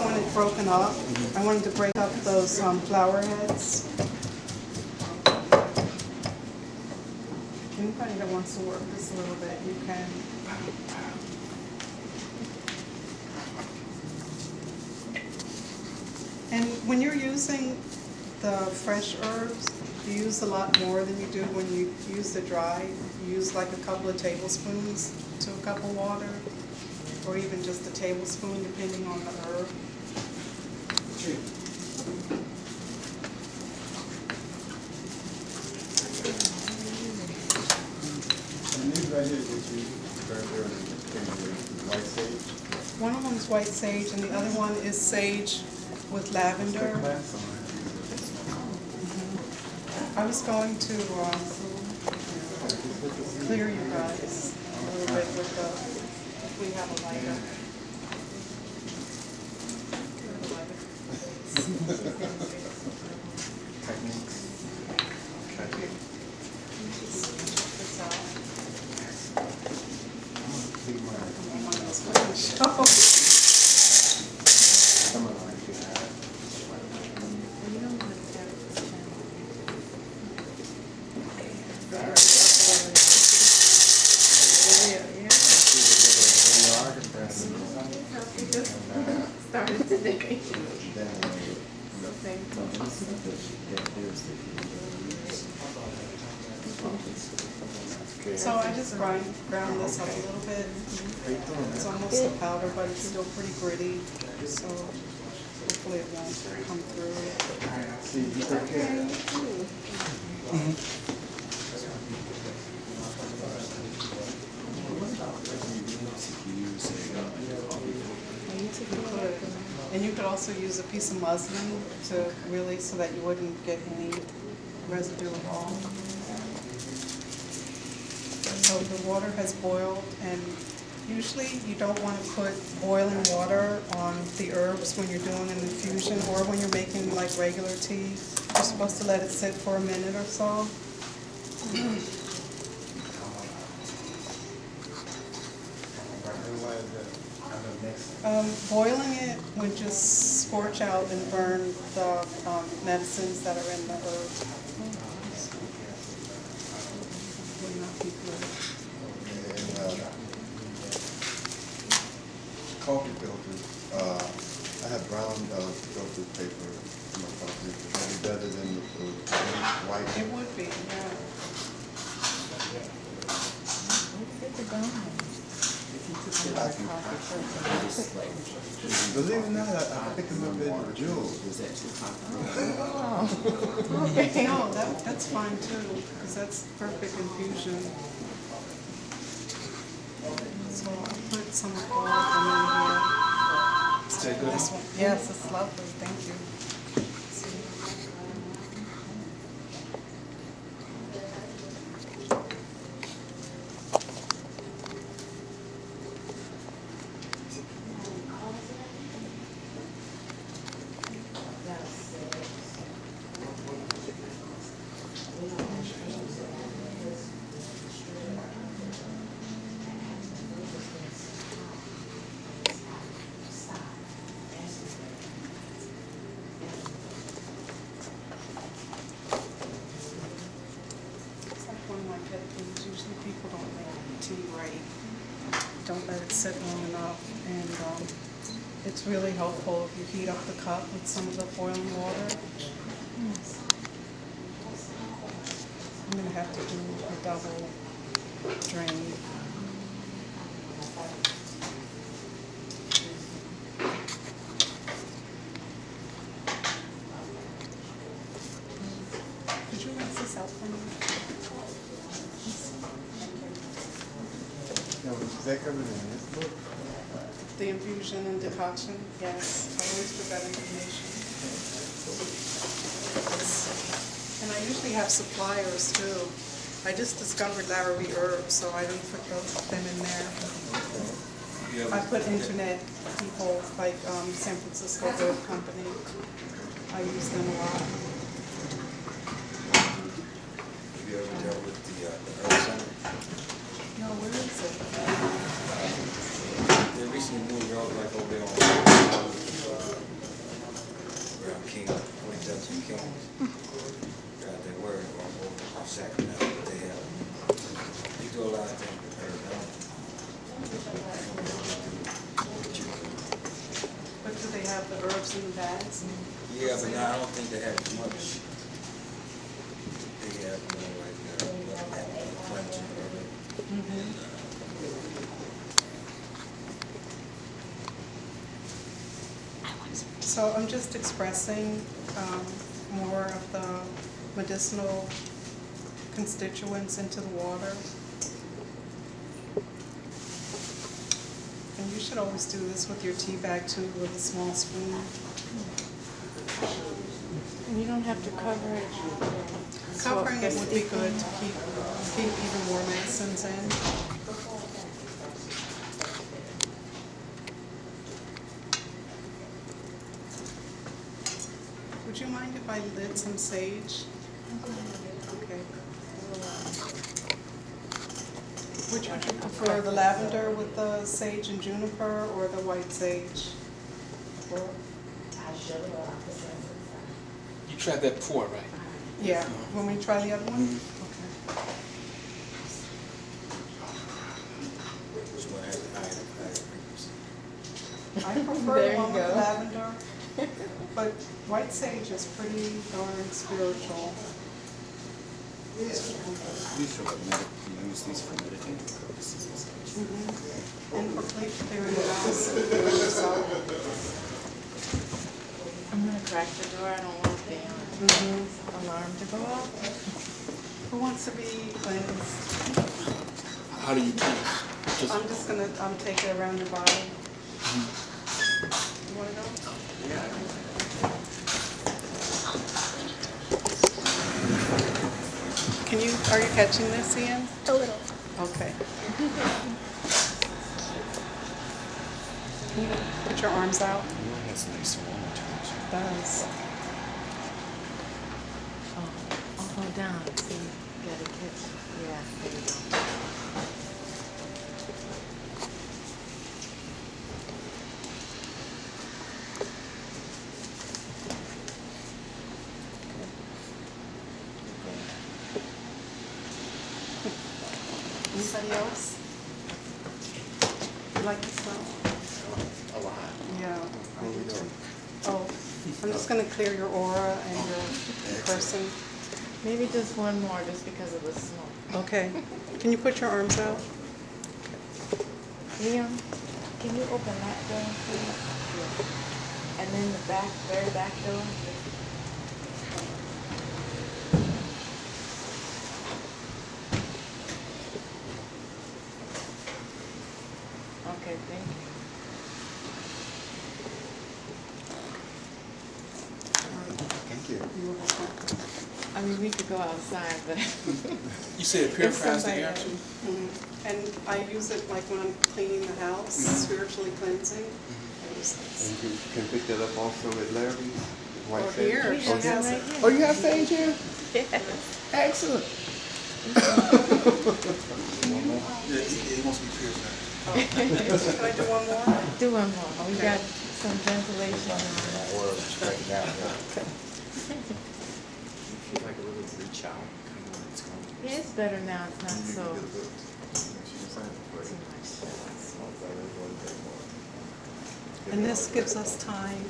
want it broken up. I wanted to break up those flower heads. Anybody that wants to work this a little bit, you can. And when you're using the fresh herbs, you use a lot more than you do when you use the dry. You use like a couple of tablespoons to a cup of water, or even just a tablespoon depending on the herb. And these right here that you right there white sage. One of them is white sage, and the other one is sage with lavender. I was going to clear you guys a little bit with the, if we have a lighter. Techniques. Started today. So I just ground this up a little bit. It's almost a powder, but it's still pretty gritty. So hopefully it won't come through. And you could also use a piece of muslin to really, so that you wouldn't get any residue at all. So the water has boiled, and usually you don't want to put boiling water on the herbs when you're doing an infusion or when you're making like regular tea. You're supposed to let it sit for a minute or so. Boiling it would just scorch out and burn the medicines that are in the herb. Would not be good. Coffee filters. I have brown filter paper in my coffee. Would be better than the white. It would be, yeah. Believe it or not, I pick them up at Jewels. No, that's fine too, because that's perfect infusion. So I'll put some of all of them in here. Is that good? This one, yes, it's lovely, thank you. Usually people don't make tea right, don't let it sit long enough, and it's really helpful if you heat up the cup with some of the boiling water. I'm going to have to do a double drain. Could you rinse this out for me? Is that covered in this book? The infusion and decoction, yes, I always put that information. And I usually have suppliers too. I just discovered Larry Herbs, so I didn't put them in there. I put internet people like San Francisco Herb Company. I use them a lot. Have you ever dealt with the Herb Center? No, where is it? They recently moved out like over there on have the herbs in the bags. Yeah, but now I don't think they have as much. They have more like, cleansing herb. So I'm just expressing more of the medicinal constituents into the water. And you should always do this with your tea bag too, with a small spoon. And you don't have to cover it. Covering it would be good to keep even more medicines in. Would you mind if I lit some sage? Okay. Which would you prefer, the lavender with the sage and juniper, or the white sage? You tried that before, right? Yeah. Want me to try the other one? Which one has the higher frequency? Okay. I prefer There the you one with go. lavender, but white sage is pretty darn spiritual. These are what you use these for meditating purposes and such. And for clearing the house, yourself. I'm gonna crack the door. I don't want the alarm to go off. Who wants to be cleansed? How do you cleanse? I'm just gonna, take it around your body. You wanna go? Are you catching this, Ian? A little. Okay. Can you put your arms out? Yours has nice warm to it. Does. Oh, go down. See, you gotta catch. Yeah, there you go. Anybody else? You like the smell? A lot. Yeah. I do too. Oh, I'm just gonna clear your aura and your person. Maybe just one more, just because of the smoke. Okay. Can you put your arms out? Liam, can you open that door, please? Yeah. And then the back, very back door. Okay, thank you. Thank you. You were welcome. I mean, we could go outside, but You said If purifies the somebody- air too? And I use it like when I'm cleaning the house, spiritually cleansing. I use this. And you can pick that up also at Larry's? White Or sage? here. we She have has some it. right here. Oh, you have sage here? Yes. Excellent. It must be purified. Oh. Can I do one more? Do one more. We got some ventilation. Or straight down. If you like a little reach out, kind of when it's going. Yeah, it's better now. It's not so too much. And this gives us time